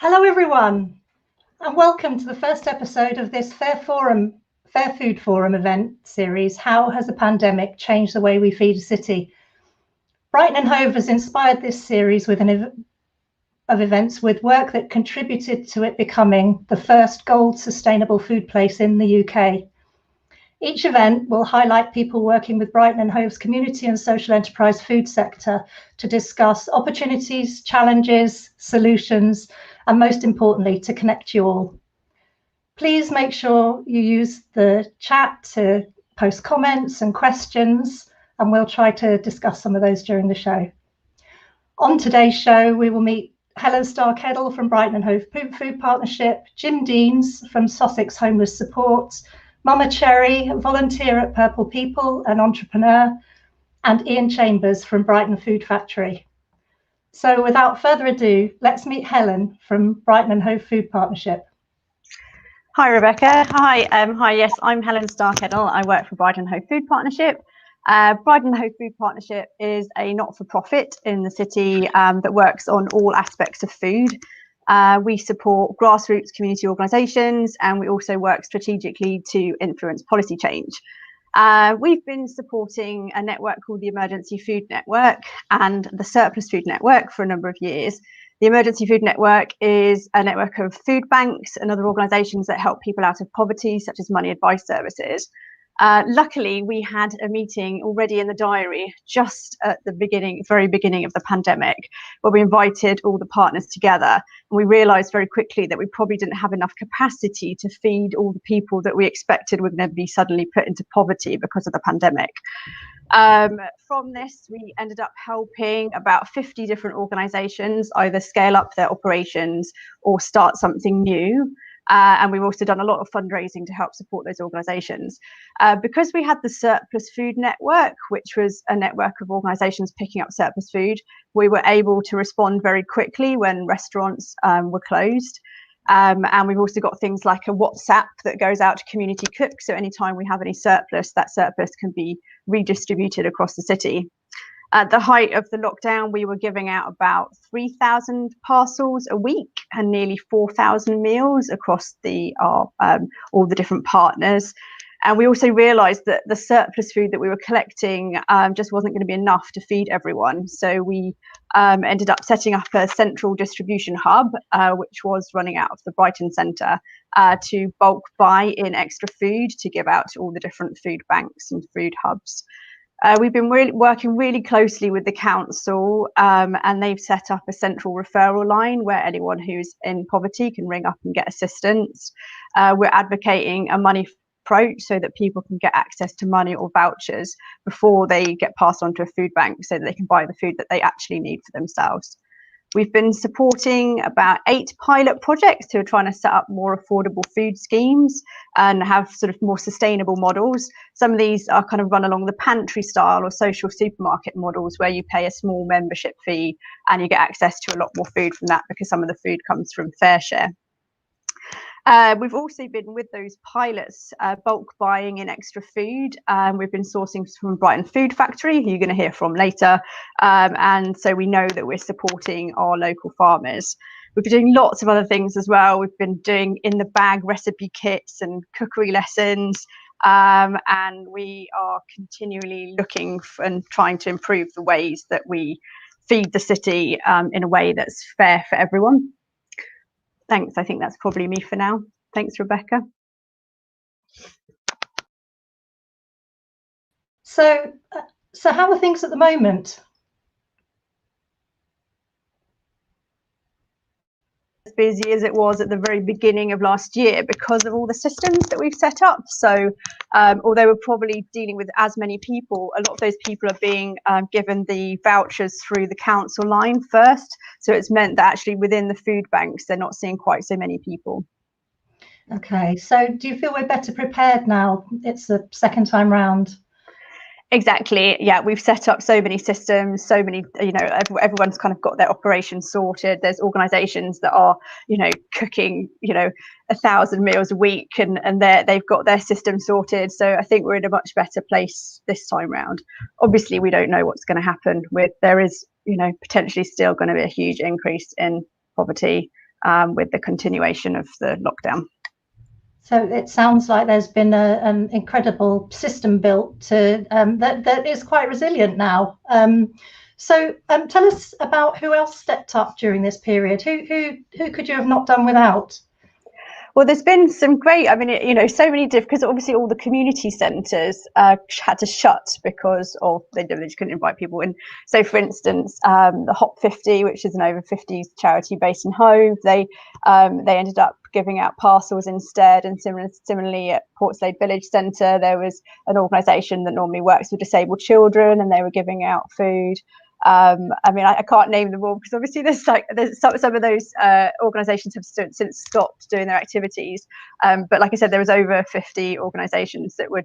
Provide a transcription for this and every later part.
Hello everyone, and welcome to the first episode of this Fair Food Forum event series, How Has the Pandemic Changed the Way We Feed a City? Brighton and Hove has inspired this series with of events with work that contributed to it becoming the first gold sustainable food place in the UK. Each event will highlight people working with Brighton and Hove's community and social enterprise food sector to discuss opportunities, challenges, solutions, and most importantly, to connect you all. Please make sure you use the chat to post comments and questions, and we'll try to discuss some of those during the show. On today's show, we will meet Helen Starr-Keddle from Brighton and Hove Food Partnership, Jim Deans from Sussex Homeless Support, Momma Cherri, volunteer at Purple People, an entrepreneur, and Iain Chambers from Brighton Food Factory. So without further ado, let's meet Helen from Brighton and Hove Food Partnership. Hi, Rebecca. Hi, yes, I'm Helen Starr-Keddle. I work for Brighton and Hove Food Partnership. Brighton and Hove Food Partnership is a not-for-profit in the city that works on all aspects of food. We support grassroots community organisations, and we also work strategically to influence policy change. We've been supporting a network called the Emergency Food Network and the Surplus Food Network for a number of years. The Emergency Food Network is a network of food banks and other organisations that help people out of poverty, such as money advice services. Luckily, we had a meeting already in the diary just at the very beginning of the pandemic, where we invited all the partners together, and we realised very quickly that we probably didn't have enough capacity to feed all the people that we expected were going to be suddenly put into poverty because of the pandemic. From this, we ended up helping about 50 different organisations either scale up their operations or start something new. And we've also done a lot of fundraising to help support those organisations. Because we had the Surplus Food Network, which was a network of organisations picking up surplus food, we were able to respond very quickly when restaurants were closed. And we've also got things like a WhatsApp that goes out to community cooks. So anytime we have any surplus, that surplus can be redistributed across the city. At the height of the lockdown, we were giving out about 3,000 parcels a week and nearly 4,000 meals across all the different partners. And we also realised that the surplus food that we were collecting just wasn't going to be enough to feed everyone. So we ended up setting up a central distribution hub, which was running out of the Brighton Centre, to bulk buy in extra food to give out to all the different food banks and food hubs. We've been working really closely with the council, and they've set up a central referral line where anyone who's in poverty can ring up and get assistance. We're advocating a money approach so that people can get access to money or vouchers before they get passed on to a food bank so that they can buy the food that they actually need for themselves. We've been supporting about 8 pilot projects who are trying to set up more affordable food schemes and have sort of more sustainable models. Some of these are kind of run along the pantry style or social supermarket models where you pay a small membership fee and you get access to a lot more food from that because some of the food comes from fair share. We've also been with those pilots bulk buying in extra food. We've been sourcing from Brighton Food Factory, who you're going to hear from later. And so we know that we're supporting our local farmers. We've been doing lots of other things as well. We've been doing in the bag recipe kits and cookery lessons. And we are continually looking and trying to improve the ways that we feed the city in a way that's fair for everyone. Thanks. I think that's probably me for now. Thanks, Rebecca. So how are things at the moment? As busy as it was at the very beginning of last year because of all the systems that we've set up. So although we're probably dealing with as many people, a lot of those people are being given the vouchers through the council line first. So it's meant that actually within the food banks, they're not seeing quite so many people. Okay, so do you feel we're better prepared now? It's the second time round. Exactly. Yeah, we've set up so many systems, so many, everyone's kind of got their operations sorted. There's organisations that are, cooking, 1,000 meals a week and they've got their system sorted. So I think we're in a much better place this time round. Obviously, we don't know what's going to happen there is, potentially still going to be a huge increase in poverty. with the continuation of the lockdown. So it sounds like there's been an incredible system built to that is quite resilient now. So tell us about who else stepped up during this period. Who could you have not done without? Well, there's been some great, I mean, so many different, because obviously all the community centres had to shut because of they just couldn't invite people in. So, for instance, the Hop 50, which is an over 50s charity based in Hove, they ended up giving out parcels instead. And similarly at Portslade Village Centre, there was an organisation that normally works with disabled children, and they were giving out food. I mean, I can't name them all because obviously there's some of those organisations have since stopped doing their activities. But like I said, there was over 50 organisations that were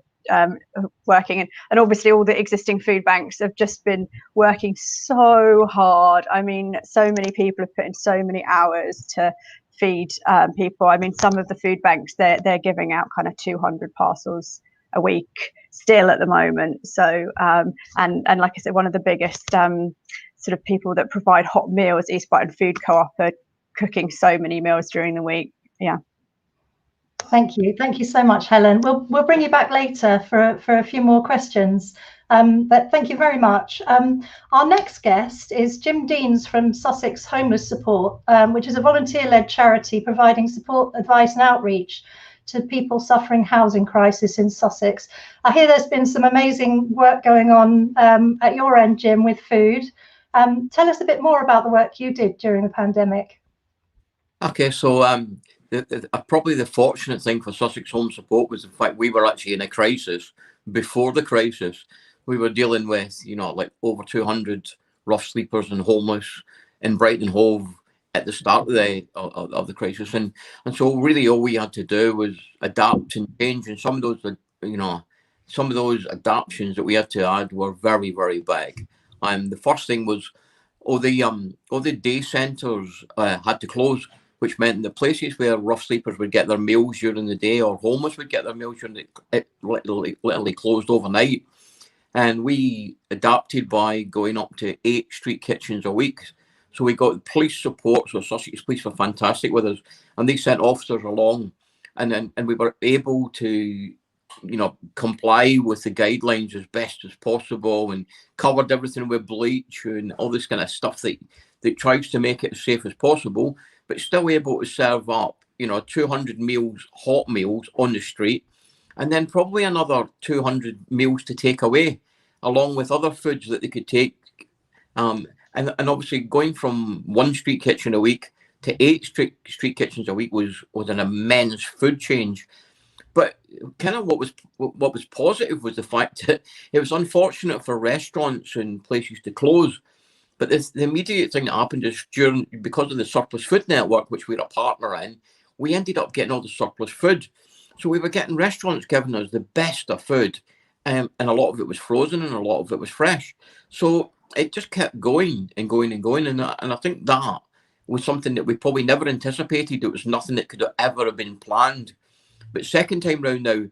working, and obviously all the existing food banks have just been working so hard. I mean, so many people have put in so many hours to feed people. I mean, some of the food banks they're giving out kind of 200 parcels a week still at the moment. So and like I said, one of the biggest sort of people that provide hot meals, East Brighton Food Co-op, are cooking so many meals during the week. Yeah. Thank you so much, Helen. We'll bring you back later for a few more questions. But thank you very much. Our next guest is Jim Deans from Sussex Homeless Support, which is a volunteer-led charity providing support, advice and outreach to people suffering housing crisis in Sussex. I hear there's been some amazing work going on at your end, Jim, with food. Tell us a bit more about the work you did during the pandemic. Okay, so probably the fortunate thing for Sussex Home Support was the fact we were actually in a crisis. Before the crisis, we were dealing with, like over 200 rough sleepers and homeless in Brighton, Hove at the start of the crisis, and so really all we had to do was adapt and change. And some of those adaptations that we had to add were very, very big. The first thing was all the day centres had to close, which meant the places where rough sleepers would get their meals during the day or homeless would get their meals during it literally closed overnight. And we adapted by going up to 8 street kitchens a week. So we got police support. So Sussex Police were fantastic with us, and they sent officers along, and we were able to, comply with the guidelines as best as possible, and covered everything with bleach and all this kind of stuff that tries to make it as safe as possible, but still able to serve up, 200 meals, hot meals on the street, and then probably another 200 meals to take away, along with other foods that they could take. And obviously going from 1 street kitchen a week to 8 street kitchens a week was an immense food change. But kind of what was positive was the fact that it was unfortunate for restaurants and places to close. But the immediate thing that happened is because of the surplus food network, which we're a partner in, we ended up getting all the surplus food. So we were getting restaurants giving us the best of food, and a lot of it was frozen and a lot of it was fresh. So it just kept going and going and going. And I think that was something that we probably never anticipated. It was nothing that could ever have been planned. But second time round now,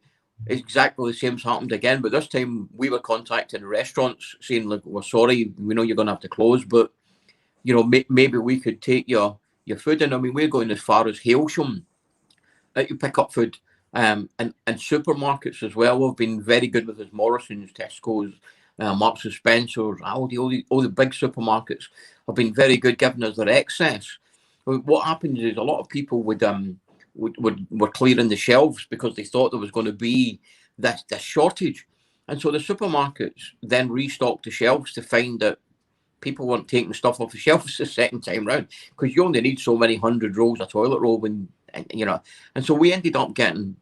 exactly the same's happened again. But this time we were contacting restaurants saying, look, we're sorry, we know you're going to have to close, but, maybe we could take your food. And I mean, we're going as far as Hailsham to pick up food. And supermarkets as well have been very good with us. Morrison's, Tesco's, Marks and Spencer's, Aldi, all the big supermarkets have been very good giving us their excess. What happens is a lot of people were clearing the shelves because they thought there was going to be this shortage. And so the supermarkets then restocked the shelves to find that people weren't taking stuff off the shelves the second time round, because you only need so many 100 rolls of toilet roll and so we ended up getting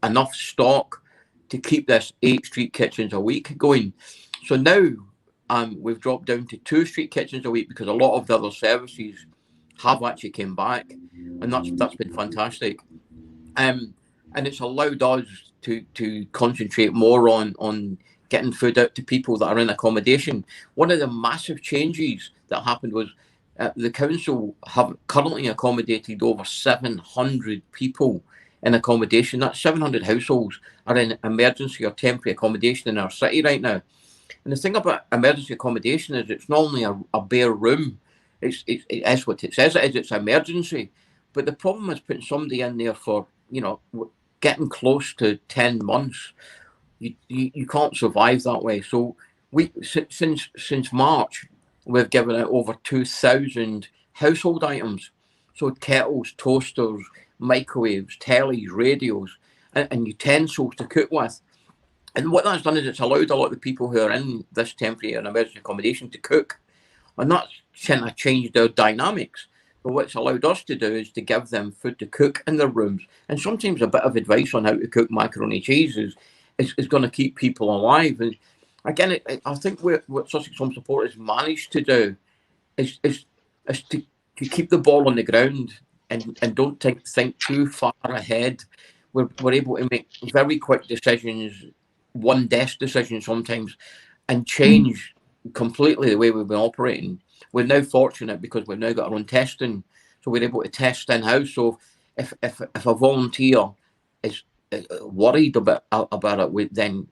enough stock to keep this 8 street kitchens a week going. So now we've dropped down to 2 street kitchens a week because a lot of the other services have actually came back, and that's been fantastic. And it's allowed us to concentrate more on getting food out to people that are in accommodation. One of the massive changes that happened was the council have currently accommodated over 700 people in accommodation. That's 700 households are in emergency or temporary accommodation in our city right now. And the thing about emergency accommodation is it's not only a bare room. It's what it says it is. It's emergency. But the problem is putting somebody in there for, you know, getting close to 10 months. You can't survive that way. So since March, we've given out over 2,000 household items. So kettles, toasters, microwaves, tellies, radios, and utensils to cook with. And what that's done is it's allowed a lot of the people who are in this temporary and emergency accommodation to cook. And that's kind of changed their dynamics. But what's allowed us to do is to give them food to cook in their rooms. And sometimes a bit of advice on how to cook macaroni cheese is going to keep people alive. And again, I think what Sussex Home Support has managed to do is to keep the ball on the ground and don't think too far ahead. We're able to make very quick decisions, one desk decisions sometimes, and change completely the way we've been operating. We're now fortunate because we've now got our own testing, so we're able to test in-house. So if a volunteer is worried about it, then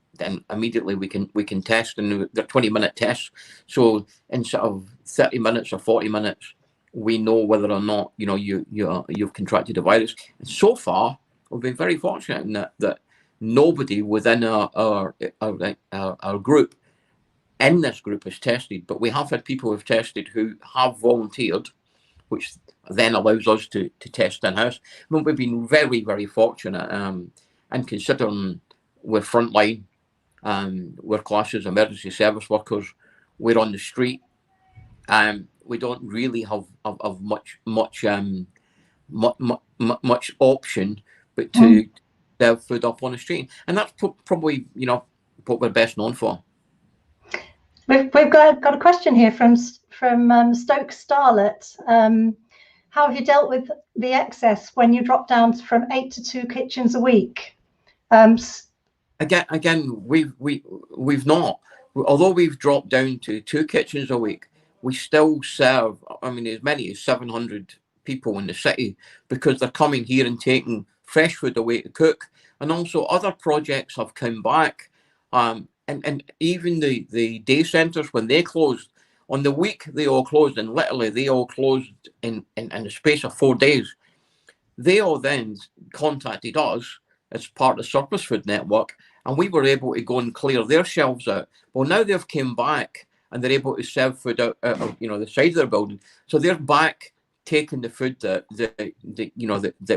immediately we can test, and they're 20-minute tests. So instead of 30 minutes or 40 minutes, we know whether or not you've contracted a virus. And so far, we've been very fortunate in that nobody within our group in this group is tested, but we have had people who've tested who have volunteered, which then allows us to test in-house. I mean, we've been very, very fortunate, and considering we're frontline, we're classed as emergency service workers, we're on the street, we don't really have much option but to serve food up on the street, and that's probably what we're best known for. We've got a question here from Stoke Starlet. How have you dealt with the excess when you drop down from 8 to 2 kitchens a week? Again, we've not. Although we've dropped down to 2 kitchens a week, we still serve, I mean, as many as 700 people in the city, because they're coming here and taking fresh food away to cook. And also other projects have come back. And even the day centres, when they closed, on the week they all closed, and literally they all closed in the space of 4 days. They all then contacted us as part of the surplus food network, and we were able to go and clear their shelves out. Well, now they've come back and they're able to serve food out of the side of their building. So they're back taking the food that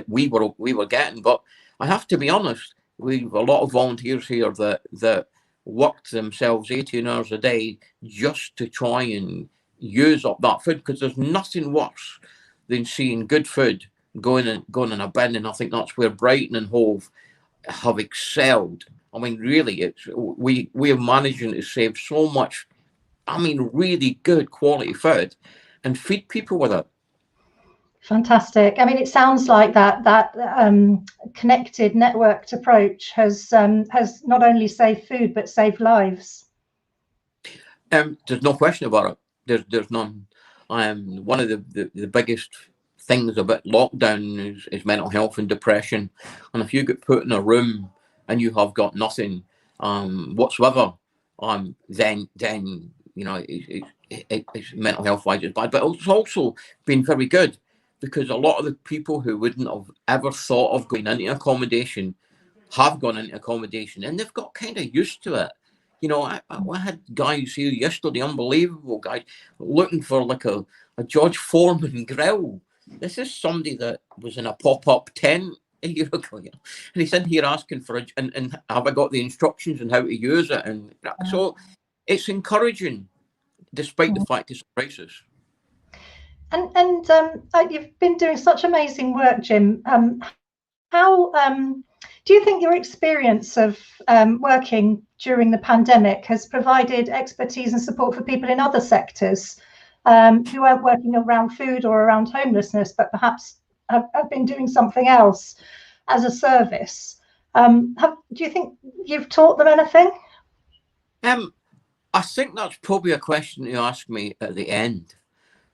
we were getting. But I have to be honest, we've a lot of volunteers here that worked themselves 18 hours a day just to try and use up that food, because there's nothing worse than seeing good food going in a bin. And I think that's where Brighton and Hove have excelled. I mean, really, we are managing to save so much, I mean, really good quality food and feed people with it. Fantastic. I mean, it sounds like that connected, networked approach has not only saved food but saved lives. There's no question about it. There's none. One of the biggest things about lockdown is mental health and depression. And if you get put in a room and you have got nothing whatsoever, then it's mental health wise it's bad. But it's also been very good, because a lot of the people who wouldn't have ever thought of going into accommodation have gone into accommodation, and they've got kind of used to it. I had guys here yesterday, unbelievable guys, looking for like a George Foreman grill. This is somebody that was in a pop-up tent a year ago, and he's in here asking for and have I got the instructions on how to use it? And so it's encouraging, despite the fact it's a crisis. And you've been doing such amazing work, Jim. How do you think your experience of working during the pandemic has provided expertise and support for people in other sectors who aren't working around food or around homelessness, but perhaps have been doing something else as a service? Do you think you've taught them anything? I think that's probably a question you ask me at the end.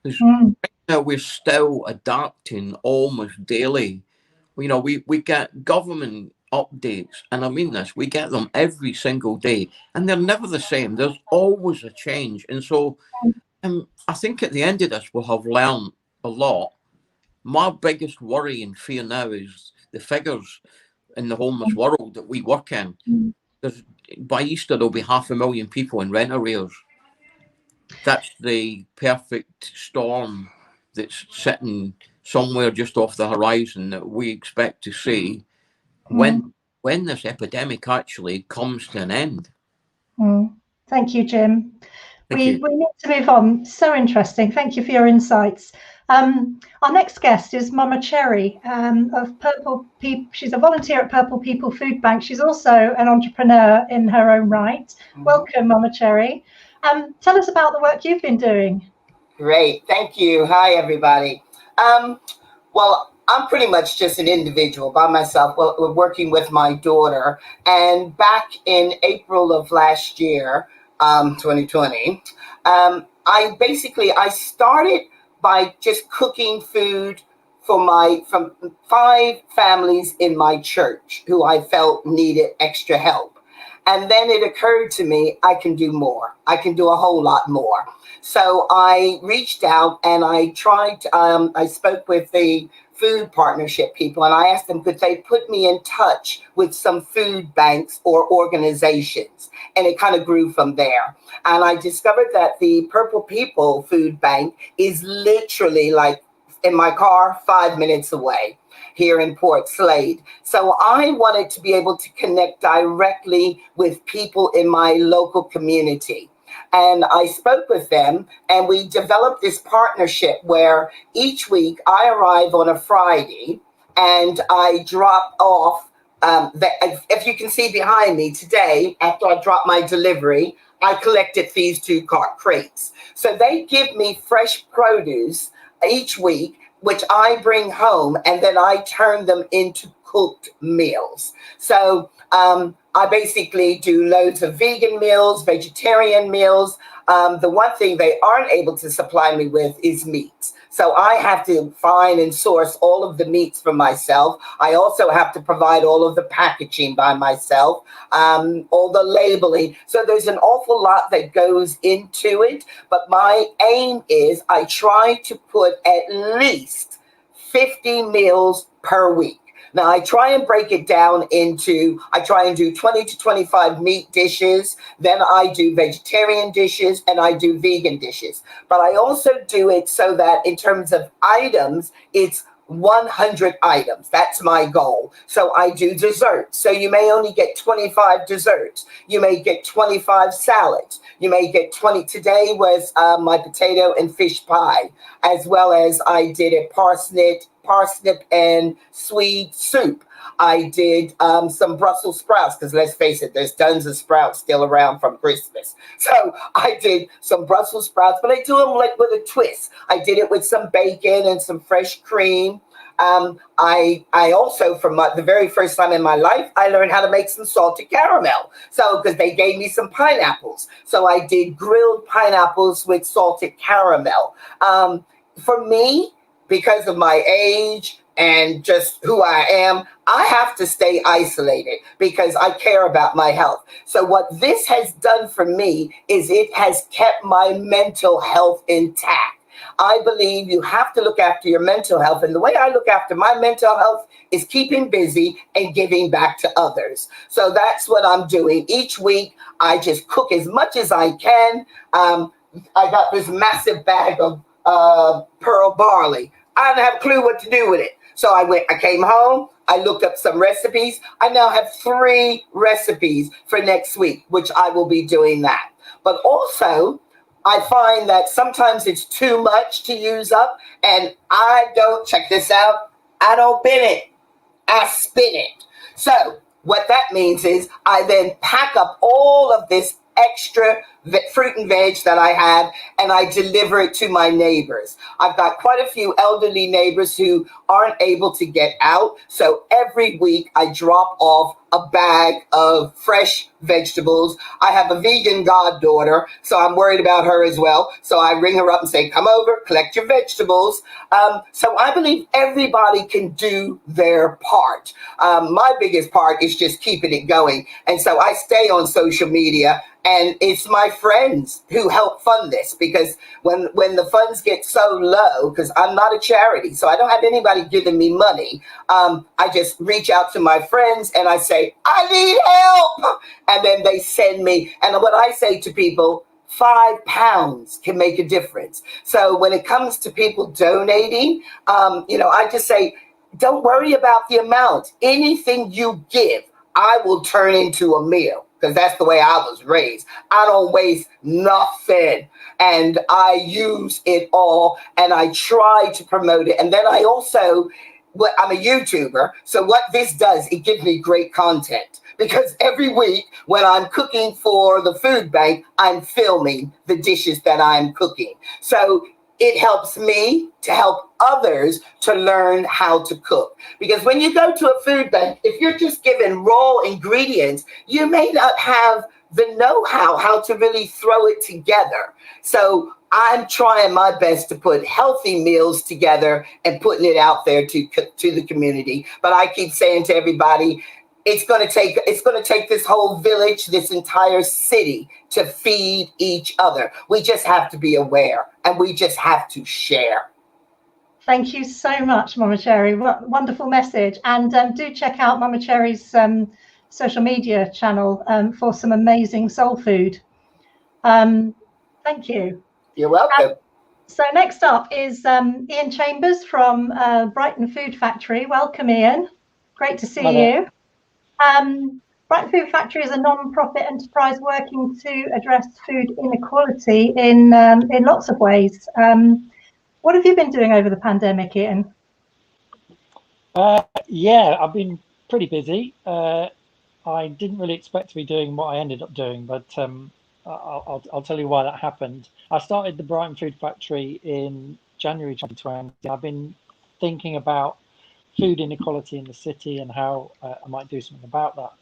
Right now we're still adapting almost daily. We get government updates, and I mean this, we get them every single day, and they're never the same. There's always a change. And so I think at the end of this we'll have learned a lot, My biggest worry and fear now is the figures in the homeless world that we work in. There's, by Easter, there'll be 500,000 people in rent arrears. That's the perfect storm that's sitting somewhere just off the horizon that we expect to see when this epidemic actually comes to an end. Thank you, Jim. Thank you. We need to move on. So interesting. Thank you for your insights. Our next guest is Momma Cherri of Purple People. She's a volunteer at Purple People Food Bank. She's also an entrepreneur in her own right. Welcome, Momma Cherri. Tell us about the work you've been doing. Great. Thank you. Hi, everybody. Well, I'm pretty much just an individual by myself. Well, we're working with my daughter. And back in April of last year, 2020, I started by just cooking food from 5 families in my church who I felt needed extra help. And then it occurred to me, I can do more. I can do a whole lot more. So I reached out and I spoke with the food partnership people, and I asked them, could they put me in touch with some food banks or organizations? And it kind of grew from there. And I discovered that the Purple People Food Bank is literally like in my car, 5 minutes away here in Port Slade. So I wanted to be able to connect directly with people in my local community. And I spoke with them and we developed this partnership where each week I arrive on a Friday and I drop off, if you can see behind me today, after I drop my delivery, I collected these 2 crates. So they give me fresh produce each week, which I bring home, and then I turn them into cooked meals. So I basically do loads of vegan meals, vegetarian meals. The one thing they aren't able to supply me with is meats. So I have to find and source all of the meats for myself. I also have to provide all of the packaging by myself, all the labeling. So there's an awful lot that goes into it. But my aim is I try to put at least 50 meals per week. Now, I try and break it down I try and do 20 to 25 meat dishes. Then I do vegetarian dishes and I do vegan dishes. But I also do it so that in terms of items, it's 100 items. That's my goal. So I do desserts. So you may only get 25 desserts. You may get 25 salads. You may get 20. Today was my potato and fish pie, as well as I did a parsnip and swede soup. I did some Brussels sprouts, because let's face it, there's tons of sprouts still around from Christmas. So I did some Brussels sprouts, but I do them like with a twist. I did it with some bacon and some fresh cream. I also, from the very first time in my life, I learned how to make some salted caramel. So, because they gave me some pineapples. So I did grilled pineapples with salted caramel. For me, because of my age and just who I am, I have to stay isolated because I care about my health. So what this has done for me is it has kept my mental health intact. I believe you have to look after your mental health. And the way I look after my mental health is keeping busy and giving back to others. So that's what I'm doing. Each week, I just cook as much as I can. I got this massive bag of pearl barley. I didn't have a clue what to do with it. So I came home, I looked up some recipes. I now have 3 recipes for next week, which I will be doing that. But also, I find that sometimes it's too much to use up, and check this out, I don't bin it, I spin it. So what that means is I then pack up all of this extra fruit and veg that I have, and I deliver it to my neighbors. I've got quite a few elderly neighbors who aren't able to get out. So every week I drop off a bag of fresh vegetables. I have a vegan goddaughter, so I'm worried about her as well. So I ring her up and say, come over, collect your vegetables. So I believe everybody can do their part. My biggest part is just keeping it going. And so I stay on social media, and it's my friends who help fund this, because when the funds get so low, because I'm not a charity, so I don't have anybody giving me money. I just reach out to my friends and I say, I need help. And then they send me. And what I say to people, £5 can make a difference. So when it comes to people donating, I just say, don't worry about the amount. Anything you give, I will turn into a meal, because that's the way I was raised. I don't waste nothing, and I use it all, and I try to promote it. And then I also, I'm a YouTuber, so what this does, it gives me great content, because every week when I'm cooking for the food bank, I'm filming the dishes that I'm cooking. So it helps me to help others to learn how to cook. Because when you go to a food bank, if you're just given raw ingredients, you may not have the know-how, how to really throw it together. So I'm trying my best to put healthy meals together and putting it out there to the community. But I keep saying to everybody, it's going to take this whole village, this entire city, to feed each other. We just have to be aware, and we just have to share. Thank you so much, Mama Cherri. What wonderful message. And do check out Mama Cherri's social media channel for some amazing soul food. Thank you. You're welcome. So next up is Iain Chambers from Brighton Food Factory. Welcome, Iain. Great to see you. Brighton Food Factory is a non-profit enterprise working to address food inequality in lots of ways. What have you been doing over the pandemic, Iain? Yeah, I've been pretty busy. I didn't really expect to be doing what I ended up doing, but I'll tell you why that happened. I started the Brighton Food Factory in January 2020. I've been thinking about food inequality in the city and how I might do something about that.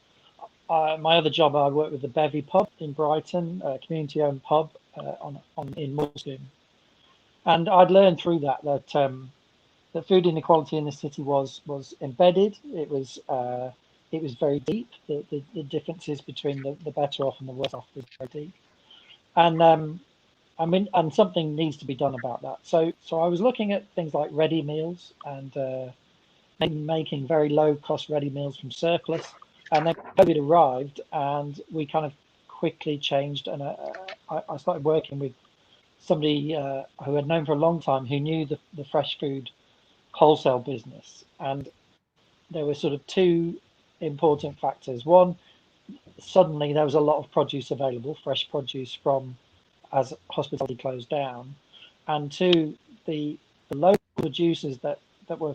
My other job, I work with the Bevy pub in Brighton, a community-owned pub in Muslim. And I'd learned through that food inequality in the city was embedded. It was very deep. The differences between the better off and the worse off was very deep. And and something needs to be done about that. So I was looking at things like ready meals and making very low cost ready meals from surplus. And then COVID arrived, and we kind of quickly changed. And I started working with somebody who I'd known for a long time, who knew the fresh food wholesale business. And there were sort of two important factors. One, suddenly there was a lot of produce available, fresh produce as hospitality closed down. And two, the local producers that were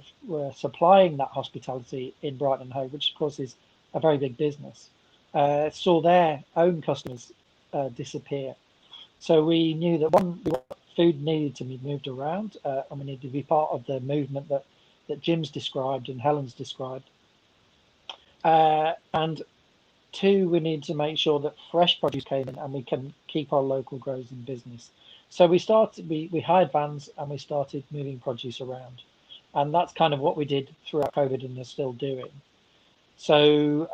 supplying that hospitality in Brighton and Hove, which of course is a very big business, saw their own customers disappear. So we knew that food needed to be moved around, and we needed to be part of the movement that Jim's described and Helen's described. And two, we need to make sure that fresh produce came in and we can keep our local growers in business. So we hired vans and we started moving produce around. And that's kind of what we did throughout COVID and are still doing. So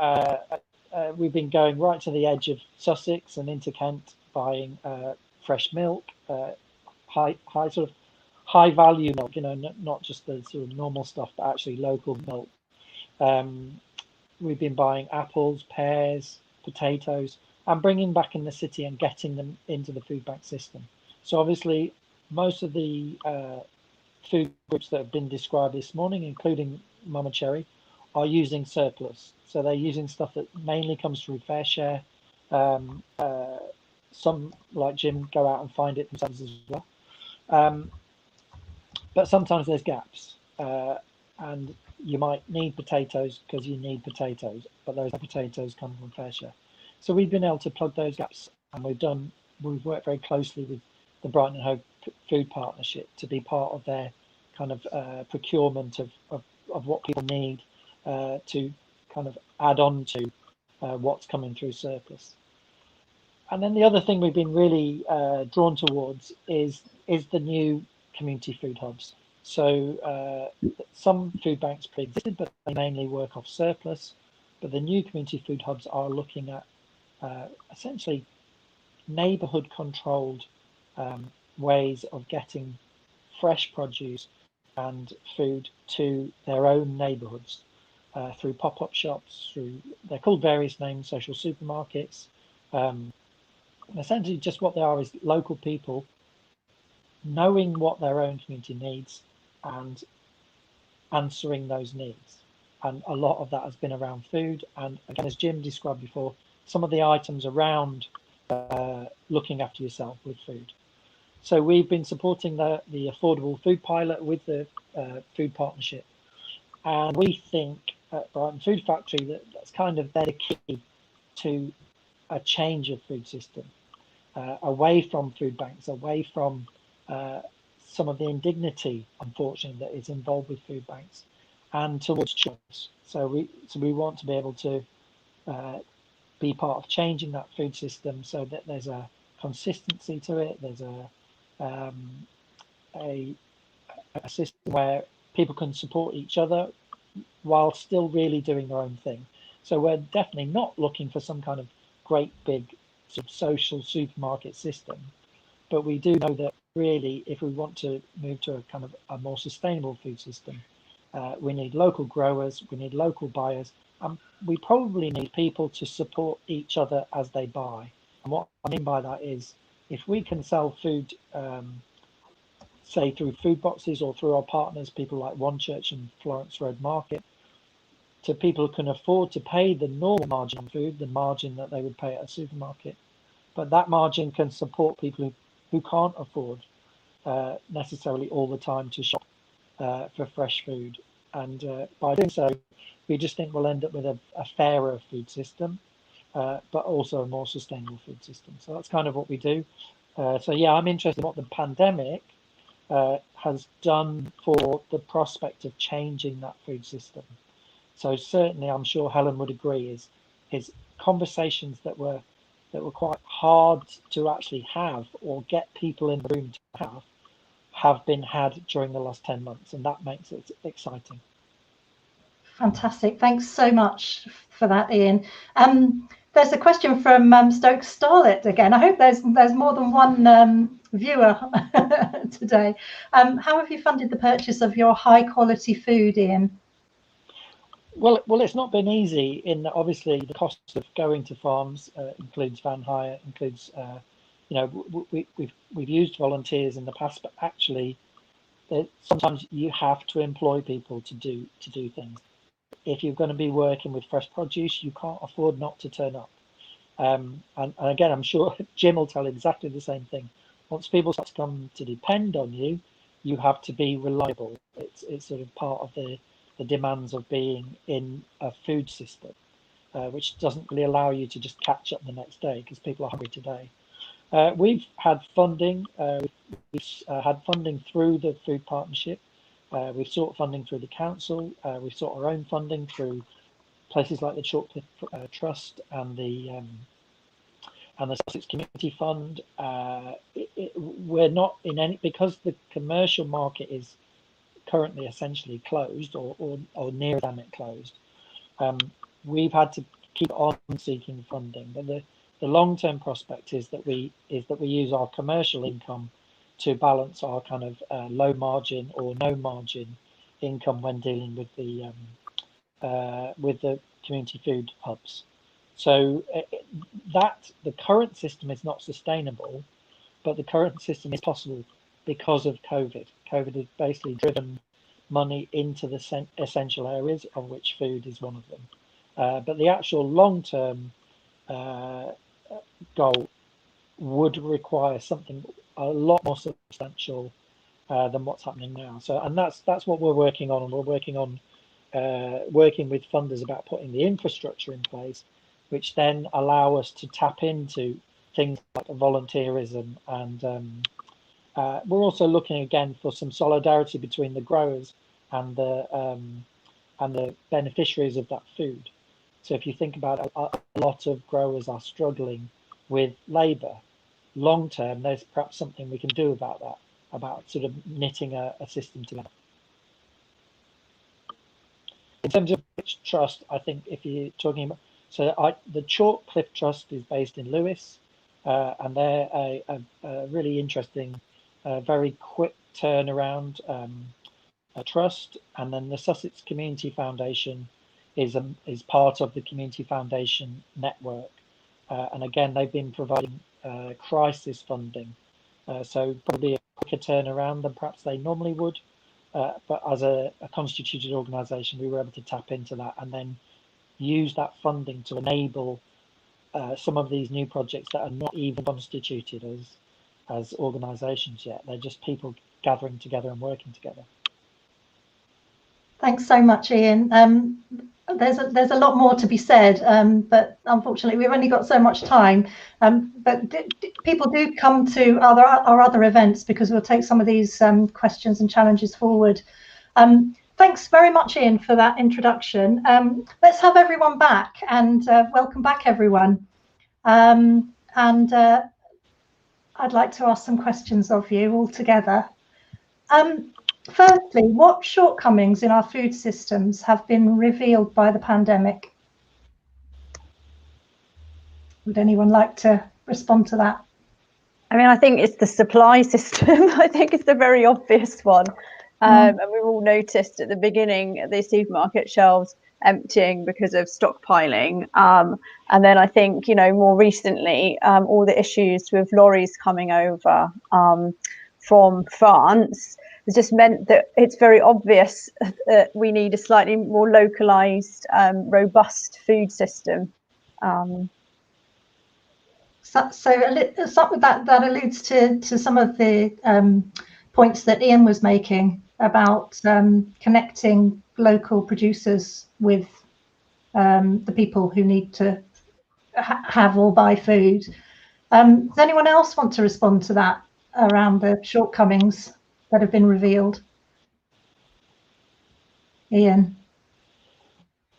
we've been going right to the edge of Sussex and into Kent, buying fresh milk, high value milk, not just the sort of normal stuff, but actually local milk. We've been buying apples, pears, potatoes, and bringing back in the city and getting them into the food bank system. So obviously, most of the food groups that have been described this morning, including Momma Cherri, are using surplus. So they're using stuff that mainly comes through fair share. Some, like Jim, go out and find it themselves as well. But sometimes there's gaps. And you might need potatoes because you need potatoes, but those potatoes come from fair share. So we've been able to plug those gaps, and we've worked very closely with the Brighton and Hove Food Partnership to be part of their kind of procurement of what people need to kind of add on to what's coming through surplus. And then the other thing we've been really drawn towards is the new community food hubs. So some food banks pre-existed, but they mainly work off surplus. But the new community food hubs are looking at essentially neighbourhood controlled ways of getting fresh produce and food to their own neighbourhoods through pop-up shops, they're called various names, social supermarkets. And essentially just what they are is local people knowing what their own community needs and answering those needs. And a lot of that has been around food. And again, as Jim described before, some of the items around looking after yourself with food. So we've been supporting the affordable food pilot with the food partnership. And we think at Brighton Food Factory that's kind of the key to a change of food system, away from food banks, away from some of the indignity, unfortunately, that is involved with food banks, and towards choice. So we want to be able to be part of changing that food system so that there's a consistency to it. There's a system where people can support each other while still really doing their own thing. So we're definitely not looking for some kind of great big sort of social supermarket system, but we do know that really if we want to move to a kind of a more sustainable food system, we need local growers, we need local buyers, and we probably need people to support each other as they buy. And what I mean by that is if we can sell food, say through food boxes or through our partners, people like One Church and Florence Road Market, to people who can afford to pay the normal margin on food, the margin that they would pay at a supermarket, but that margin can support people who can't afford necessarily all the time to shop for fresh food. And by doing so, we just think we'll end up with a fairer food system, but also a more sustainable food system. So that's kind of what we do. So yeah, I'm interested in what the pandemic has done for the prospect of changing that food system. So certainly, I'm sure Helen would agree, is conversations that were quite hard to actually have or get people in the room to have been had during the last 10 months, and that makes it exciting. Fantastic. Thanks so much for that, Iain. There's a question from Stoke Starlet again. I hope there's more than one viewer today. How have you funded the purchase of your high quality food, Iain? Well, it's not been easy. In that obviously the cost of going to farms includes van hire, includes we've used volunteers in the past, but actually sometimes you have to employ people to do things. If you're going to be working with fresh produce, you can't afford not to turn up. And again, I'm sure Jim will tell exactly the same thing. Once people start to come to depend on you, you have to be reliable. It's sort of part of the demands of being in a food system, which doesn't really allow you to just catch up the next day because people are hungry today. We've had funding. We've had funding through the food partnership. We've sought funding through the council. We've sought our own funding through places like the Chalk Trust and the Sussex Community Fund. We're not in any, because the commercial market is currently essentially closed or near damn it closed. We've had to keep on seeking funding, but the long-term prospect is that we use our commercial income to balance our kind of low margin or no margin income when dealing with the community food hubs. So the current system is not sustainable, but the current system is possible because of COVID. COVID has basically driven money into the essential areas, of which food is one of them. But the actual long-term goal would require something a lot more substantial than what's happening now. So, and that's what we're working on, and we're working on working with funders about putting the infrastructure in place, which then allow us to tap into things like volunteerism, and we're also looking again for some solidarity between the growers and the beneficiaries of that food. So if you think about it, a lot of growers are struggling with labour. Long term, there's perhaps something we can do about that, about sort of knitting a system together. In terms of which trust, I think if you're talking about, so the Chalk Cliff Trust is based in Lewes. and they're a really interesting, very quick turnaround trust. And then the Sussex Community Foundation is part of the Community Foundation network, and again they've been providing crisis funding, so probably a quicker turnaround than perhaps they normally would. But as a constituted organisation, we were able to tap into that and then use that funding to enable some of these new projects that are not even constituted as organisations yet. They're just people gathering together and working together. Thanks so much, Iain. There's a lot more to be said, but unfortunately we've only got so much time. But people do come to our other events, because we'll take some of these questions and challenges forward. Thanks very much, Iain, for that introduction. Let's have everyone back, and welcome back, everyone. And I'd like to ask some questions of you all together. Firstly, what shortcomings in our food systems have been revealed by the pandemic? Would anyone like to respond to that? I mean, I think it's the supply system. I think it's the very obvious one. And we've all noticed at the beginning the supermarket shelves emptying because of stockpiling. And then I think, you know, more recently, all the issues with lorries coming over from France has just meant that it's very obvious that we need a slightly more localized, robust food system. So that alludes to some of the points that Iain was making about connecting local producers with the people who need to have or buy food. Does anyone else want to respond to that around the shortcomings that have been revealed? Iain?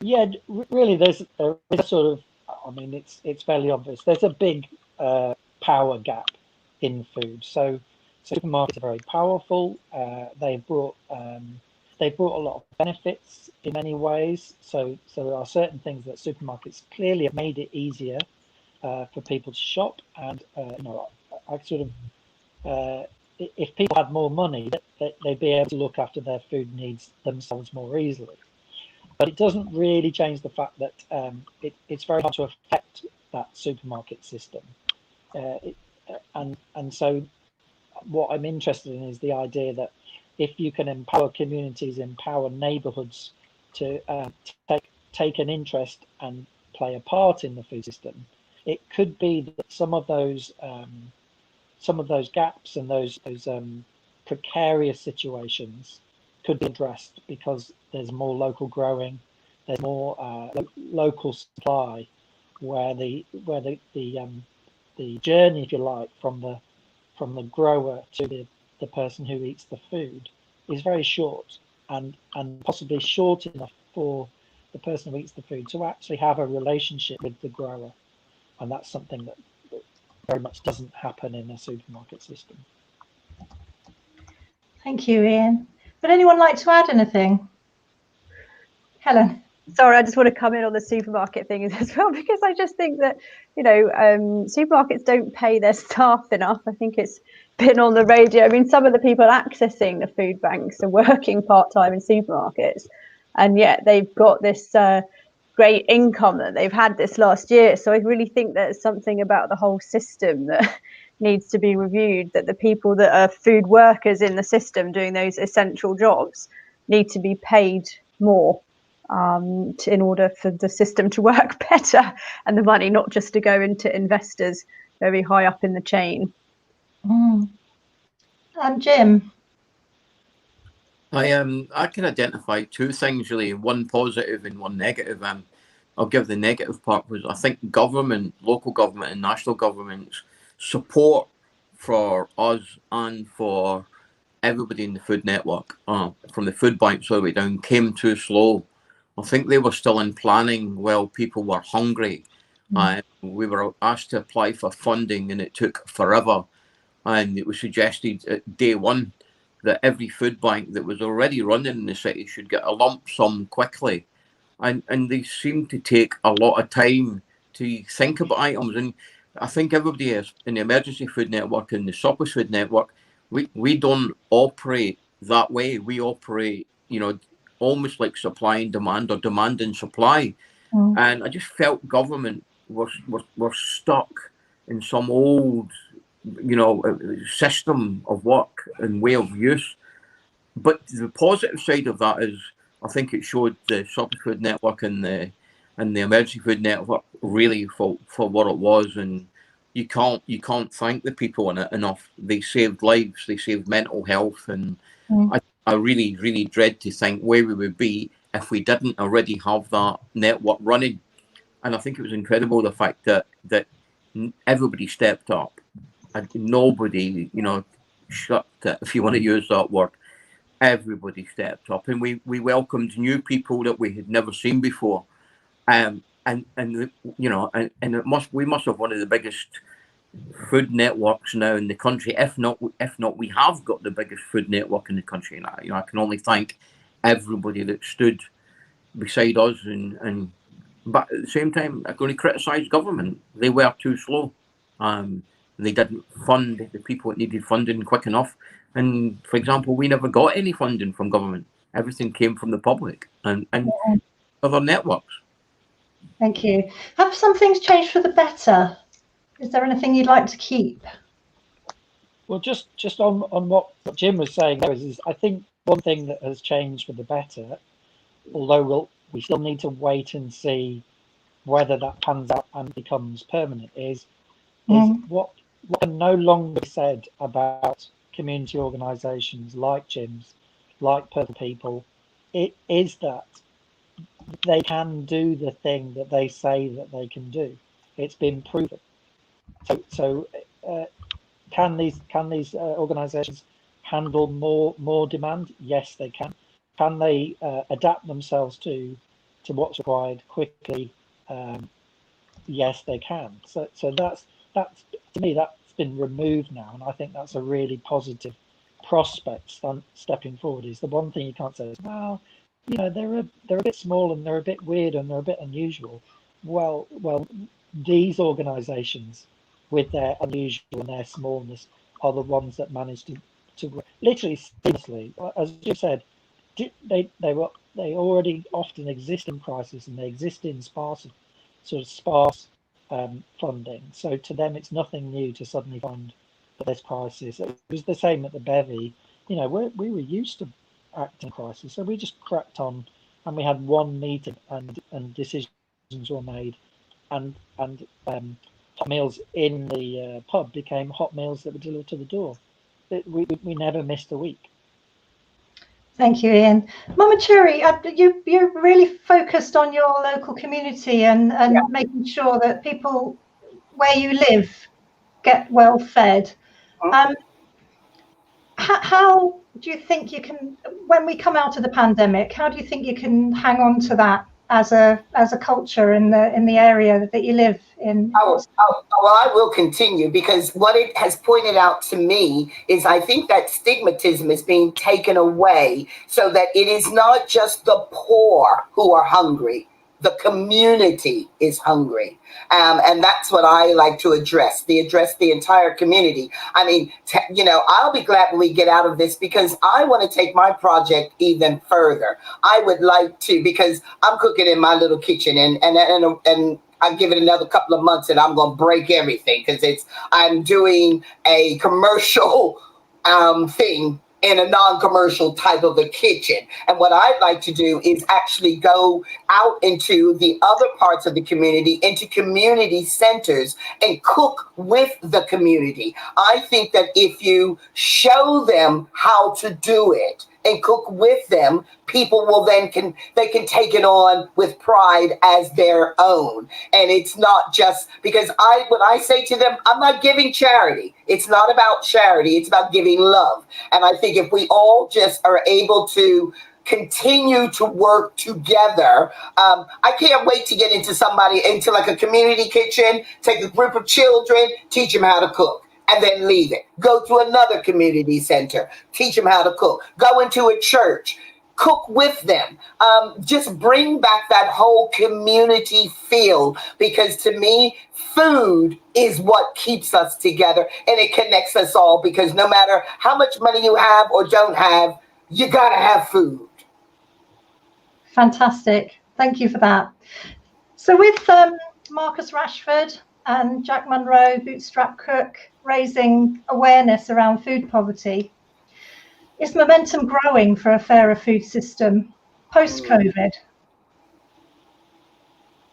Yeah, really, there's a sort of, I mean, it's fairly obvious. There's a big power gap in food. So supermarkets are very powerful. They've brought a lot of benefits in many ways. So there are certain things that supermarkets clearly have made it easier for people to shop. And you know, I sort of, if people had more money, they'd be able to look after their food needs themselves more easily. But it doesn't really change the fact that it's very hard to affect that supermarket system. And so what I'm interested in is the idea that if you can empower communities, empower neighbourhoods to take an interest and play a part in the food system, it could be that some of those gaps and those precarious situations could be addressed because there's more local growing, there's more local supply, where the journey, if you like, from the grower to the person who eats the food is very short, and possibly short enough for the person who eats the food to actually have a relationship with the grower, and that's something that very much doesn't happen in a supermarket system. Thank you, Iain. Would anyone like to add anything? Helen? Sorry, I just want to come in on the supermarket thing as well, because I just think that, you know, supermarkets don't pay their staff enough. I think it's been on the radio. I mean, some of the people accessing the food banks are working part-time in supermarkets, and yet they've got this great income that they've had this last year. So I really think there's something about the whole system that needs to be reviewed, that the people that are food workers in the system doing those essential jobs need to be paid more in order for the system to work better, and the money not just to go into investors very high up in the chain. Jim? I can identify two things really, one positive and one negative. I'll give the negative part, was I think government, local government and national government's support for us and for everybody in the food network, from the food banks all the way down, came too slow. I think they were still in planning while people were hungry. We were asked to apply for funding and it took forever. And it was suggested at day one that every food bank that was already running in the city should get a lump sum quickly. And they seem to take a lot of time to think about items. And I think everybody is in the emergency food network and the surplus food network. We don't operate that way. We operate, almost like supply and demand, or demand and supply. And I just felt government were stuck in some old, system of work and way of use. But the positive side of that is, I think it showed the surplus food network and the emergency food network really for what it was. And you can't thank the people in it enough. They saved lives, they saved mental health, and I really, really dread to think where we would be if we didn't already have that network running. And I think it was incredible, the fact that everybody stepped up, and nobody, shut it, if you want to use that word. Everybody stepped up, and we welcomed new people that we had never seen before. And we must have one of the biggest food networks now in the country. If not, we have got the biggest food network in the country. And I can only thank everybody that stood beside us. But at the same time, I'm going to criticise government. They were too slow. They didn't fund the people that needed funding quick enough. And for example, we never got any funding from government. Everything came from the public and other networks. Thank you. Have some things changed for the better? Is there anything you'd like to keep? Well, just on what Jim was saying, is I think one thing that has changed for the better, although we still need to wait and see whether that pans out and becomes permanent, is what can no longer be said about community organisations like gyms, like Purple People. It is that they can do the thing that they say that they can do. It's been proven. So can these organisations handle more demand? Yes, they can. Can they adapt themselves to what's required quickly? Yes, they can. So that's to me, that's been removed now, and I think that's a really positive prospect stepping forward. Is the one thing you can't say is, well, they're a bit small and they're a bit weird and they're a bit unusual. Well, these organisations, with their unusual and their smallness, are the ones that manage to literally seamlessly, as you said, they already often exist in crisis, and they exist in sparse funding. So to them, it's nothing new to suddenly fund for this crisis. It was the same at the Bevy. We were used to acting crisis, so we just cracked on, and we had one meeting, and decisions were made, and hot meals in the pub became hot meals that were delivered to the door. We never missed a week. Thank you, Iain. Momma Cherri, you're really focused on your local community and making sure that people where you live get well fed. How do you think you can, when we come out of the pandemic, how do you think you can hang on to that as a culture in the area that you live in? Well, I will continue, because what it has pointed out to me is I think that stigmatism is being taken away, so that it is not just the poor who are hungry. The community is hungry. And that's what I like to address the entire community. I mean, I'll be glad when we get out of this, because I want to take my project even further. I would like to, because I'm cooking in my little kitchen, and I give it another couple of months and I'm going to break everything, because I'm doing a commercial thing in a non-commercial type of a kitchen. And what I'd like to do is actually go out into the other parts of the community, into community centers, and cook with the community. I think that if you show them how to do it and cook with them, people will then can take it on with pride as their own. And it's not just because when I say to them, I'm not giving charity. It's not about charity. It's about giving love. And I think if we all just are able to continue to work together, I can't wait to get into like a community kitchen, take a group of children, teach them how to cook, and then leave it. Go to another community center, teach them how to cook. Go into a church, cook with them. Just bring back that whole community feel, because to me, food is what keeps us together, and it connects us all, because no matter how much money you have or don't have, you gotta have food. Fantastic. Thank you for that. So with Marcus Rashford and Jack Monroe, Bootstrap Cook, raising awareness around food poverty, is momentum growing for a fairer food system post-COVID?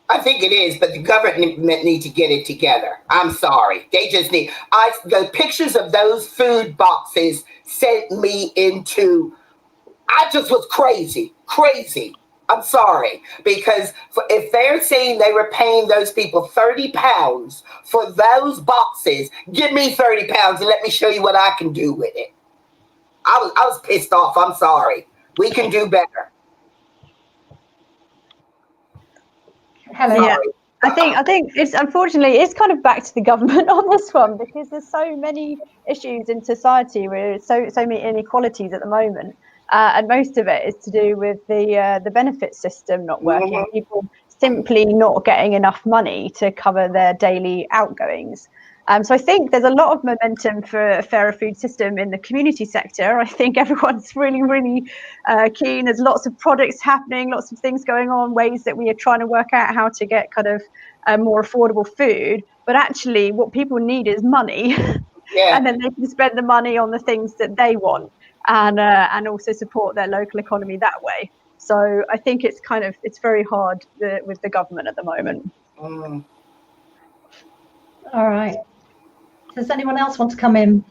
I think it is, but the government need to get it together. I'm sorry. They just need, the pictures of those food boxes sent me into, I just was crazy. I'm sorry, because if they're saying they were paying those people 30 pounds for those boxes, give me 30 pounds and let me show you what I can do with it. I was pissed off. I'm sorry. We can do better. Helen. Yeah, I think it's, unfortunately, it's kind of back to the government on this one, because there's so many issues in society where so many inequalities at the moment, and most of it is to do with the benefit system not working. People simply not getting enough money to cover their daily outgoings. So I think there's a lot of momentum for a fairer food system in the community sector. I think everyone's really keen. There's lots of projects happening, lots of things going on, ways that we are trying to work out how to get kind of more affordable food. But actually what people need is money. Yeah. And then they can spend the money on the things that they want, and also support their local economy that way. So I think it's very hard with the government at the moment. All right. Does anyone else want to come in?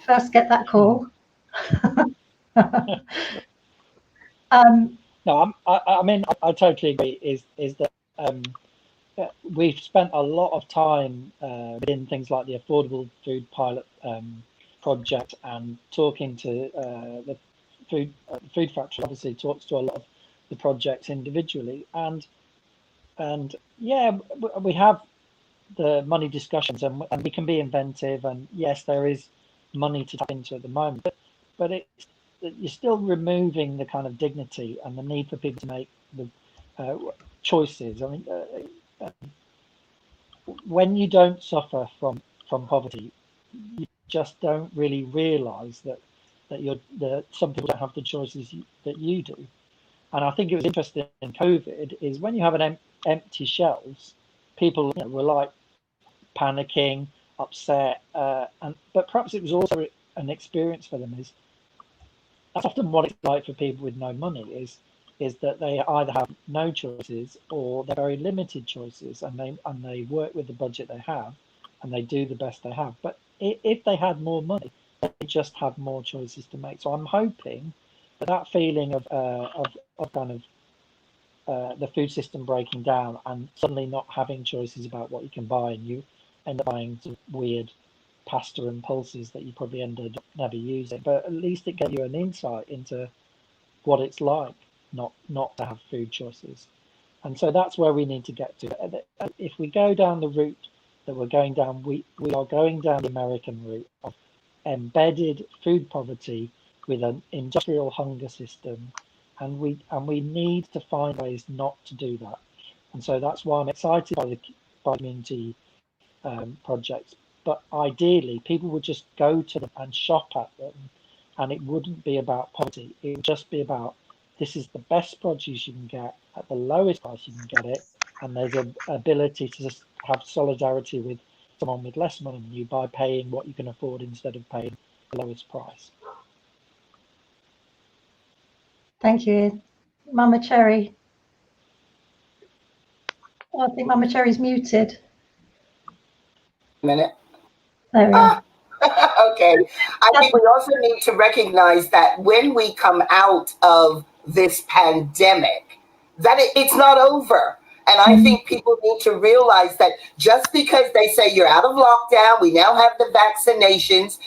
First, get that call. No, I mean, I totally agree. Is that we've spent a lot of time within things like the Affordable Food Pilot project, and talking to the food factory. Obviously, talks to a lot of the projects individually, and yeah, we have the money discussions, and we can be inventive, and yes, there is money to tap into at the moment, but you're still removing the kind of dignity and the need for people to make the choices. I mean, when you don't suffer from poverty, you just don't really realise that some people don't have the choices that you do. And I think it was interesting in COVID is when you have an empty shelves, people were like panicking, upset, but perhaps it was also an experience for them. Is that's often what it's like for people with no money, is that they either have no choices or they're very limited choices, and they work with the budget they have, and they do the best they have. But if they had more money, they just have more choices to make. So I'm hoping that feeling of kind of the food system breaking down and suddenly not having choices about what you can buy, and you end up buying some weird pasta and pulses that you probably ended up never using. But at least it gave you an insight into what it's like not to have food choices. And so that's where we need to get to. If we go down the route that we're going down, we are going down the American route of embedded food poverty with an industrial hunger system, and we need to find ways not to do that. And so that's why I'm excited by the community projects. But ideally, people would just go to them and shop at them, and it wouldn't be about poverty. It would just be about, this is the best produce you can get at the lowest price you can get it, and there's an ability to just have solidarity with someone with less money than you by paying what you can afford instead of paying the lowest price. Thank you. Mama Cherri. Oh, I think Mama Cherri's muted. A minute. There we are. Okay. I think we also need to recognize that when we come out of this pandemic, that it's not over. And I think people need to realize that just because they say you're out of lockdown, we now have the vaccinations,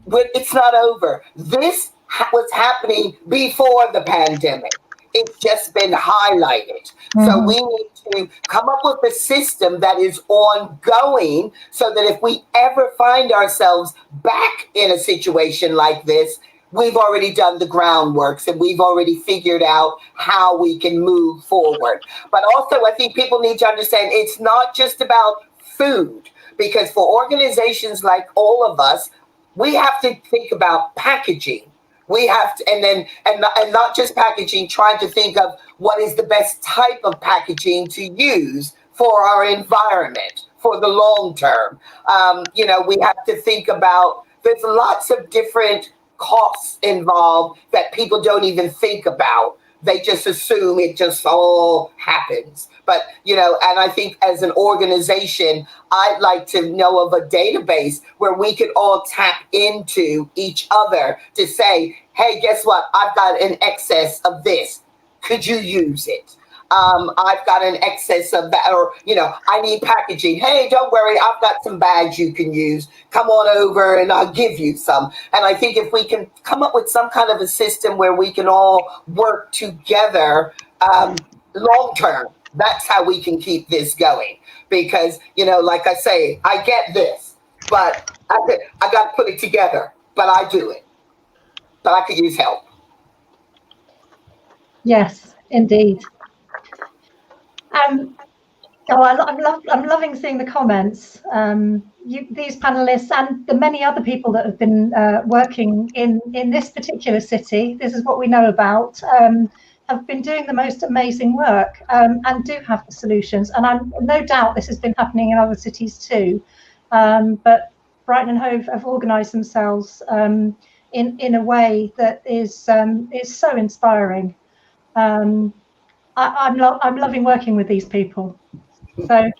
it's not over. This was happening before the pandemic. It's just been highlighted. So we need to come up with a system that is ongoing so that if we ever find ourselves back in a situation like this, we've already done the groundworks and we've already figured out how we can move forward. But also, I think people need to understand it's not just about food, because for organizations like all of us, we have to think about packaging. We have to, and not just packaging, trying to think of what is the best type of packaging to use for our environment for the long term. We have to think about, there's lots of different costs involved that people don't even think about. They just assume it just all happens. But, and I think as an organization, I'd like to know of a database where we could all tap into each other to say, hey, guess what? I've got an excess of this. Could you use it? I've got an excess of that, or, I need packaging. Hey, don't worry, I've got some bags you can use. Come on over and I'll give you some. And I think if we can come up with some kind of a system where we can all work together long term, that's how we can keep this going. Because, like I say, I get this, but I got to put it together, but I do it. But I could use help. Yes, indeed. I'm loving seeing the comments. These panelists and the many other people that have been working in this particular city, this is what we know about, have been doing the most amazing work and do have the solutions. And I'm no doubt this has been happening in other cities too. But Brighton and Hove have organised themselves in a way that is so inspiring. I'm loving working with these people. So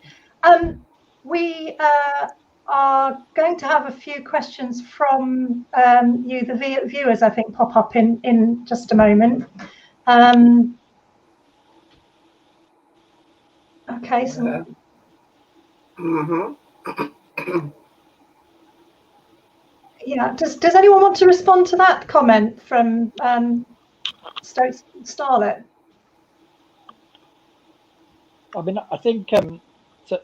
we are going to have a few questions from you, the viewers, I think, pop up in just a moment. Okay, so yeah, does anyone want to respond to that comment from Starlet? I mean, I think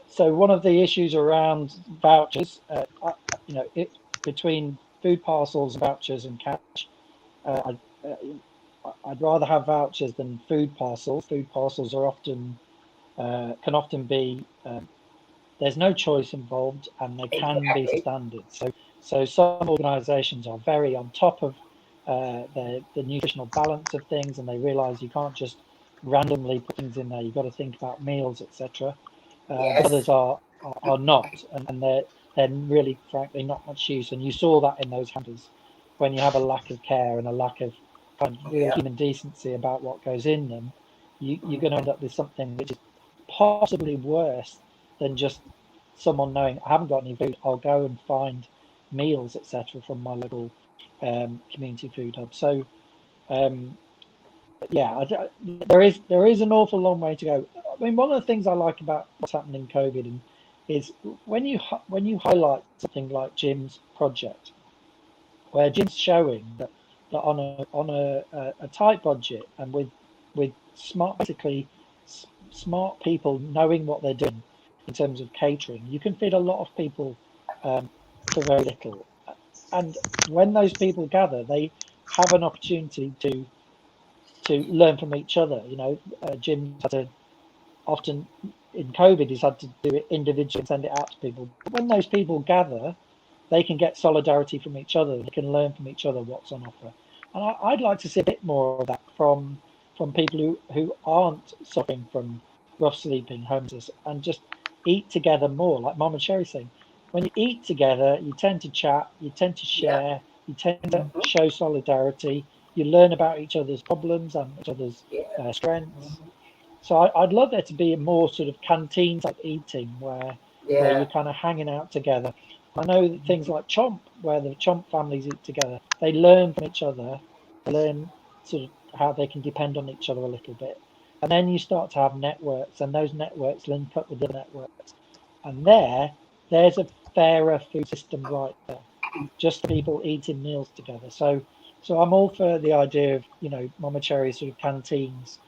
so. One of the issues around vouchers, between food parcels, vouchers, and cash, I'd rather have vouchers than food parcels. Food parcels are often can often be there's no choice involved, and they can be standard. So some organisations are very on top of the nutritional balance of things, and they realise you can't just randomly put things in there. You've got to think about meals, etc. Yes. Others are not, and they're really, frankly, not much use. And you saw that in those hampers when you have a lack of care and a lack of kind of real human decency about what goes in them. You're going to end up with something which is possibly worse than just someone knowing, I haven't got any food, I'll go and find meals, etc., from my local community food hub. So there is an awful long way to go. I mean, one of the things I like about what's happening in COVID is when you highlight something like Jim's project, where Jim's showing that on a tight budget and with smart people knowing what they're doing in terms of catering, you can feed a lot of people for very little. And when those people gather, they have an opportunity to learn from each other. Jim's had to often in COVID, he's had to do it individually and send it out to people. But when those people gather, they can get solidarity from each other. They can learn from each other what's on offer. And I'd like to see a bit more of that from people who aren't suffering from rough sleeping, homelessness, and just eat together more. Like Mom and Cherri saying, when you eat together, you tend to chat, you tend to share, you tend to show solidarity, you learn about each other's problems and each other's strengths. So I'd love there to be a more sort of canteen type eating where you're kind of hanging out together. I know that things like Chomp, where the Chomp families eat together, they learn from each other, they learn sort of how they can depend on each other a little bit. And then you start to have networks, and those networks link up with the networks. And there's a fairer food system right there, just people eating meals together. So So I'm all for the idea of, Momma Cherri sort of canteens,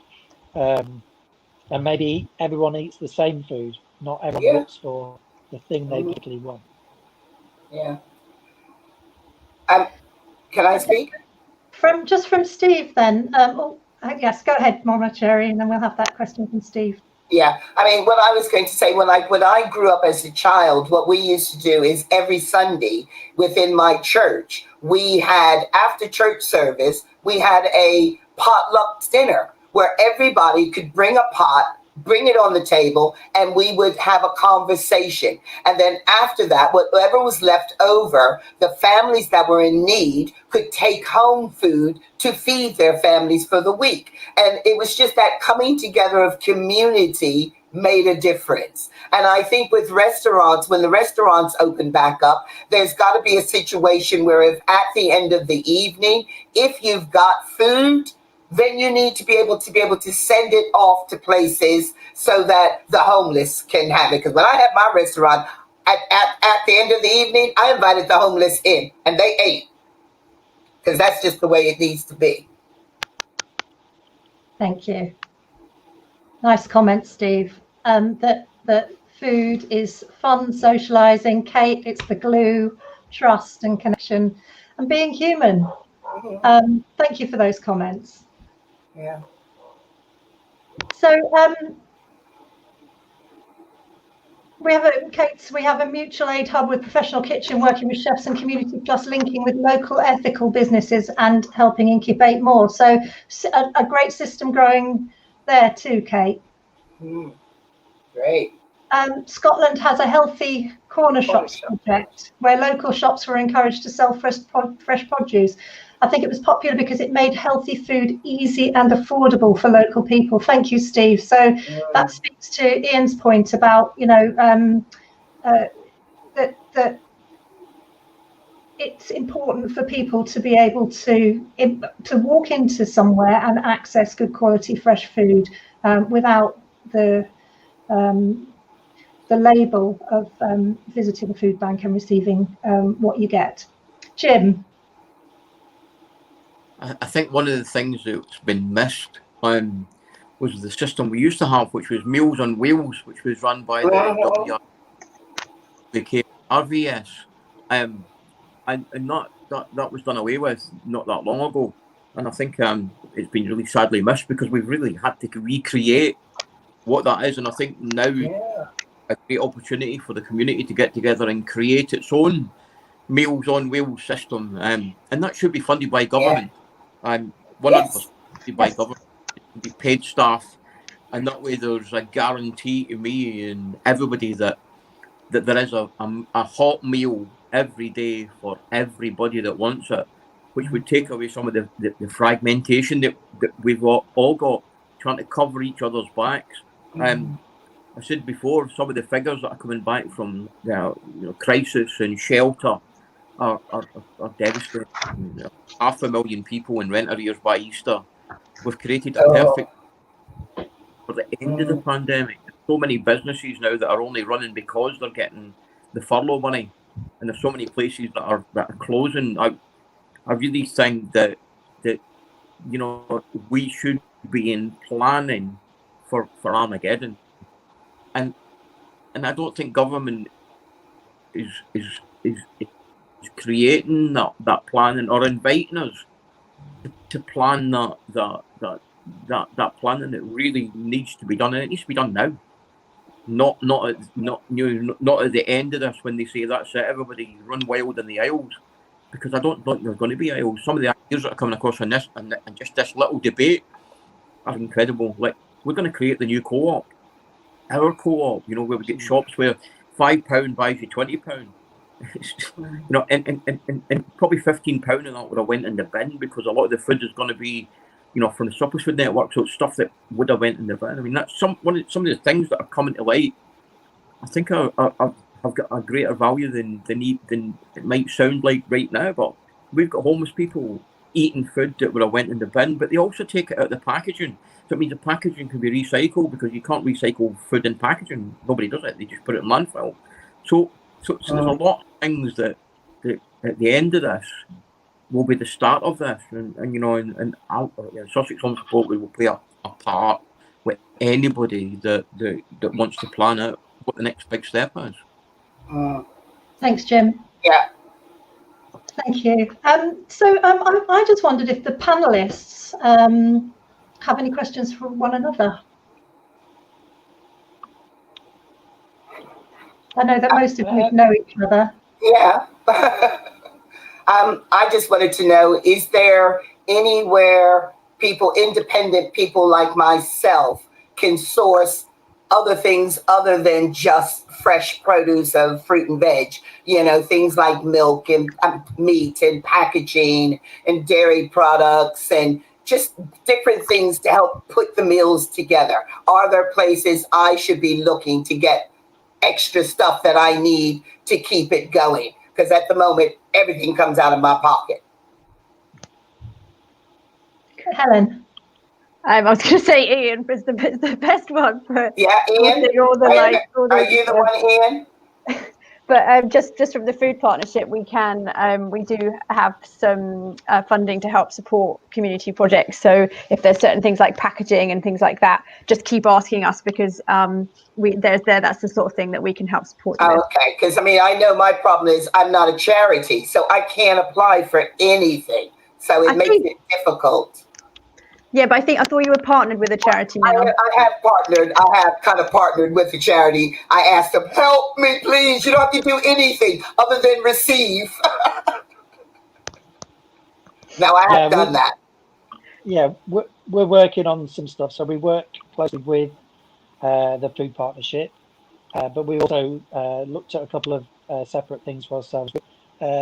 and maybe everyone eats the same food, not everyone looks for the thing they particularly want. Yeah. Can I speak? From Steve then. Yes, go ahead, Momma Cherri, and then we'll have that question from Steve. Yeah, I mean, what I was going to say, when I grew up as a child, what we used to do is every Sunday within my church, we had, after church service, we had a potluck dinner where everybody could bring a pot, bring it on the table, and we would have a conversation. And then after that, whatever was left over, the families that were in need could take home food to feed their families for the week. And it was just that coming together of community made a difference. And I think with restaurants, when the restaurants open back up, there's got to be a situation where if at the end of the evening, if you've got food, then you need to be able to send it off to places so that the homeless can have it. Because when I had my restaurant, at the end of the evening, I invited the homeless in and they ate. Because that's just the way it needs to be. Thank you. Nice comment, Steve. That food is fun, socializing. Kate, it's the glue, trust and connection, and being human. Thank you for those comments. Yeah. So we have a mutual aid hub with Professional Kitchen, working with chefs and community, plus linking with local ethical businesses and helping incubate more. So a great system growing there too, Kate. Great. Scotland has a healthy corner shops project where local shops were encouraged to sell fresh produce. I think it was popular because it made healthy food easy and affordable for local people. Thank you, Steve. So that speaks to Iain's point about, that it's important for people to be able to walk into somewhere and access good quality fresh food without the label of visiting a food bank and receiving what you get. Jim? I think one of the things that's been missed was the system we used to have, which was Meals on Wheels, which was run by the RVS, and that was done away with not that long ago, and I think it's been really sadly missed because we've really had to recreate what that is, and I think now a great opportunity for the community to get together and create its own Meals on Wheels system, and that should be funded by government. 100% funded by government. It should be paid staff, and that way there's a guarantee to me and everybody that there is a hot meal every day for everybody that wants it, which would take away some of the fragmentation that we've all got, trying to cover each other's backs. I said before, some of the figures that are coming back from crisis and shelter are devastating. 500,000 people in rent arrears by Easter. We've created a perfect for the end of the pandemic. There's so many businesses now that are only running because they're getting the furlough money, and there's so many places that are closing. I really think that we should be in planning for Armageddon, and I don't think government is creating that planning or inviting us to plan that planning that really needs to be done, and it needs to be done now. Not at the end of this when they say that's it, everybody run wild in the aisles, because I don't think there's going to be aisles. Some of the ideas that are coming across on this and just this little debate are incredible. Like, we're going to create the new co-op, our co-op, where we get shops where £5 buys you £20. And probably £15 of that would have went in the bin, because a lot of the food is going to be, from the surplus food network, so it's stuff that would have went in the bin. I mean, that's some of the things that are coming to light. I think have got a greater value than it might sound like right now. But we've got homeless people eating food that would have went in the bin, but they also take it out of the packaging. So it means the packaging can be recycled, because you can't recycle food in packaging. Nobody does it; they just put it in landfill. So there's a lot of things that at the end of this, will be the start of this, and you know, and Sussex Home Support will play a part with anybody that wants to plan out what the next big step is. Thanks, Jim. Yeah. Thank you. I just wondered if the panelists have any questions for one another. I know that most of you know each other. Yeah. I just wanted to know, is there anywhere independent people like myself can source other things other than just fresh produce of fruit and veg, you know, things like milk and meat and packaging and dairy products and just different things to help put the meals together? Are there places I should be looking to get extra stuff that I need to keep it going? Because at the moment, everything comes out of my pocket. Helen. I was going to say Iain was the best one. But yeah, Iain. Are you the one, Iain? But just from the food partnership, we do have some funding to help support community projects. So if there's certain things like packaging and things like that, just keep asking us, because that's the sort of thing that we can help support you with. Okay, because I mean, I know my problem is I'm not a charity, so I can't apply for anything. So it makes it difficult. Yeah, but I thought you were partnered with a charity now. I have kind of partnered with the charity. I asked them, help me, please. You don't have to do anything other than receive. Now, I have done that. Yeah, we're working on some stuff. So we work closely with the food partnership, but we also looked at a couple of separate things for ourselves.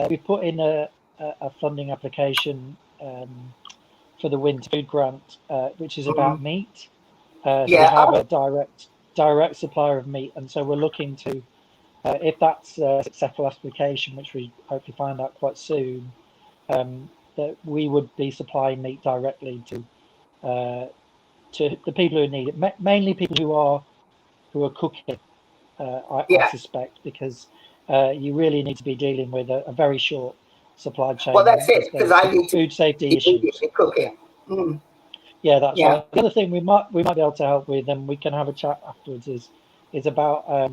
We put in a funding application for the Winter Food Grant, which is about meat. So we have a direct supplier of meat, and so we're looking to, if that's a successful application, which we hopefully find out quite soon, that we would be supplying meat directly to the people who need it, mainly people who are cooking. I suspect, because you really need to be dealing with a very short supply chain. Well, that's it, because I need food safety issues. Cooking. Yeah, that's right. The other thing we might be able to help with, and we can have a chat afterwards, is about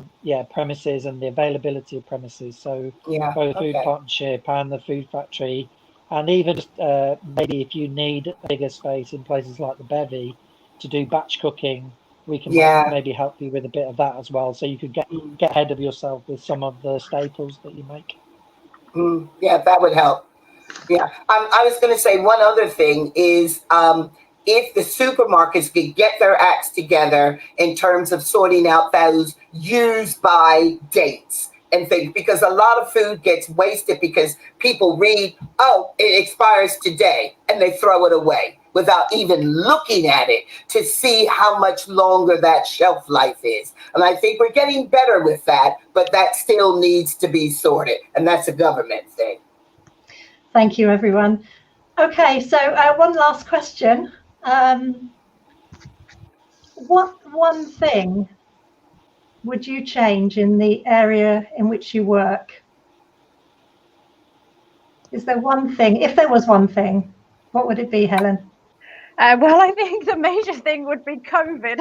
premises and the availability of premises. So both the food partnership and the food factory, and even just maybe if you need a bigger space in places like the Bevy to do batch cooking, we can maybe help you with a bit of that as well, so you could get ahead of yourself with some of the staples that you make. Yeah, that would help. Yeah, I was going to say one other thing is if the supermarkets could get their acts together in terms of sorting out those use by dates and things, because a lot of food gets wasted because people read, oh, it expires today, and they throw it away without even looking at it to see how much longer that shelf life is. And I think we're getting better with that, but that still needs to be sorted, and that's a government thing. Thank you, everyone. Okay, so one last question. What one thing would you change in the area in which you work? Is there one thing? If there was one thing, what would it be, Helen? Well, I think the major thing would be COVID,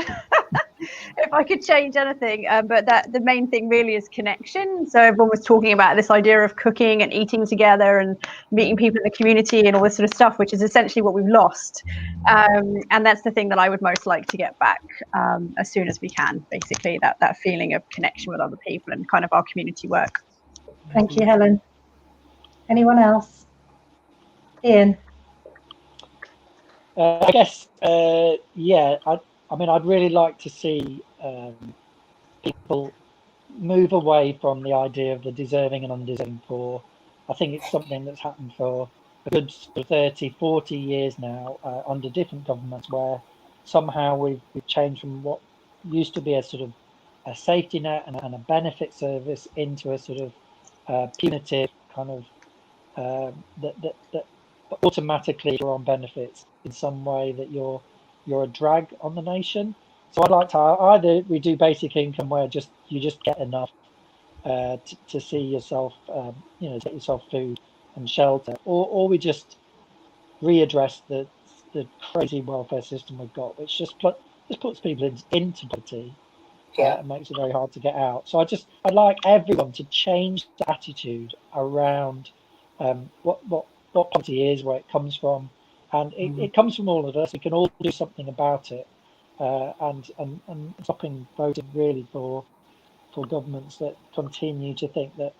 if I could change anything. But the main thing really is connection. So everyone was talking about this idea of cooking and eating together and meeting people in the community and all this sort of stuff, which is essentially what we've lost. And that's the thing that I would most like to get back as soon as we can, basically, that feeling of connection with other people and kind of our community work. Thank you, Helen. Anyone else? Iain? I guess, I mean, I'd really like to see people move away from the idea of the deserving and undeserving poor. I think it's something that's happened for a good 30, 40 years now under different governments, where somehow we've changed from what used to be a sort of a safety net and a benefit service into a sort of punitive kind of that automatically you're on benefits in some way, that you're a drag on the nation. So I'd like to either we do basic income where you just get enough to see yourself, get yourself food, and shelter, or we just readdress the crazy welfare system we've got, which just puts people into poverty and makes it very hard to get out. So I'd like everyone to change the attitude around what poverty is, where it comes from, and it comes from all of us. We can all do something about it, and stopping voting really for governments that continue to think that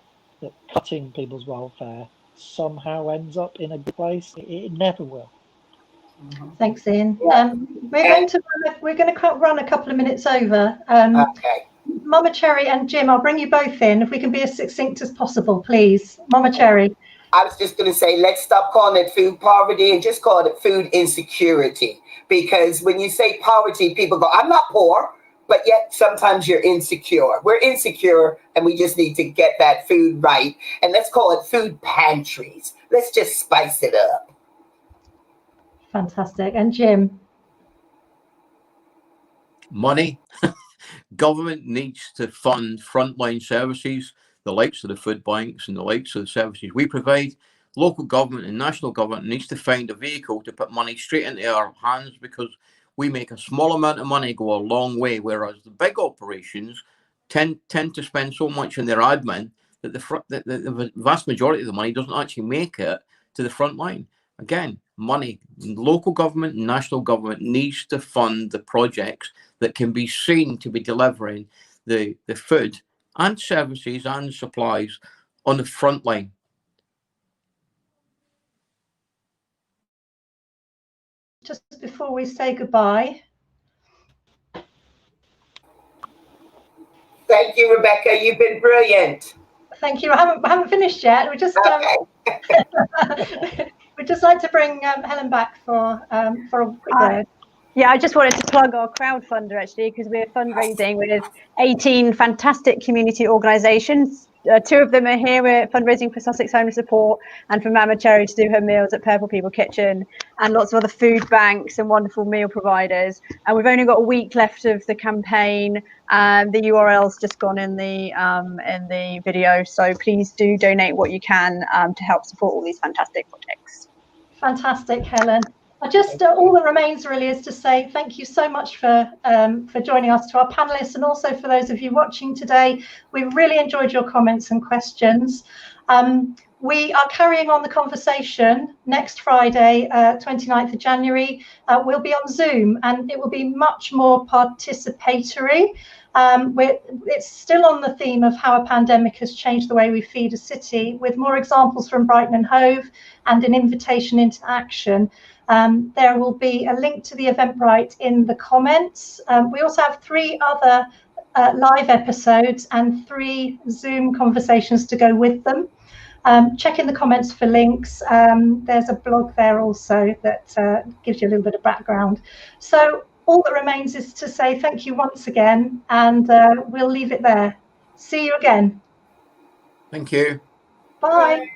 cutting people's welfare somehow ends up in a good place. It never will. Thanks, Iain. We're going to run a couple of minutes over. Okay. Momma Cherri and Jim, I'll bring you both in if we can be as succinct as possible, please. Momma Cherri. I was just going to say, let's stop calling it food poverty and just call it food insecurity. Because when you say poverty, people go, I'm not poor, but yet sometimes you're insecure. We're insecure and we just need to get that food right. And let's call it food pantries. Let's just spice it up. Fantastic. And Jim? Money. Government needs to fund frontline services, the likes of the food banks and the likes of the services we provide. Local government and national government needs to find a vehicle to put money straight into our hands, because we make a small amount of money go a long way, whereas the big operations tend to spend so much on their admin that the vast majority of the money doesn't actually make it to the front line. Again, money. Local government and national government needs to fund the projects that can be seen to be delivering the food and services and supplies on the front line. Just before we say goodbye. Thank you, Rebecca. You've been brilliant. Thank you. I haven't finished yet. We just we'd just like to bring Helen back for a quick word. Yeah, I just wanted to plug our crowdfunder actually, because we're fundraising with 18 fantastic community organisations. 2 of them are here. We're fundraising for Sussex Home Support and for Momma Cherri to do her meals at Purple People Kitchen, and lots of other food banks and wonderful meal providers. And we've only got a week left of the campaign. The URL's just gone in the video, so please do donate what you can to help support all these fantastic projects. Fantastic, Helen. All that remains really is to say thank you so much for joining us, to our panelists, and also for those of you watching today. We really enjoyed your comments and questions. We are carrying on the conversation next Friday, 29th of January. We'll be on Zoom and it will be much more participatory. It's still on the theme of how a pandemic has changed the way we feed a city, with more examples from Brighton and Hove and an invitation into action. There will be a link to the Eventbrite in the comments. We also have 3 other live episodes and 3 Zoom conversations to go with them. Check in the comments for links. There's a blog there also that gives you a little bit of background. So all that remains is to say thank you once again, and we'll leave it there. See you again. Thank you. Bye.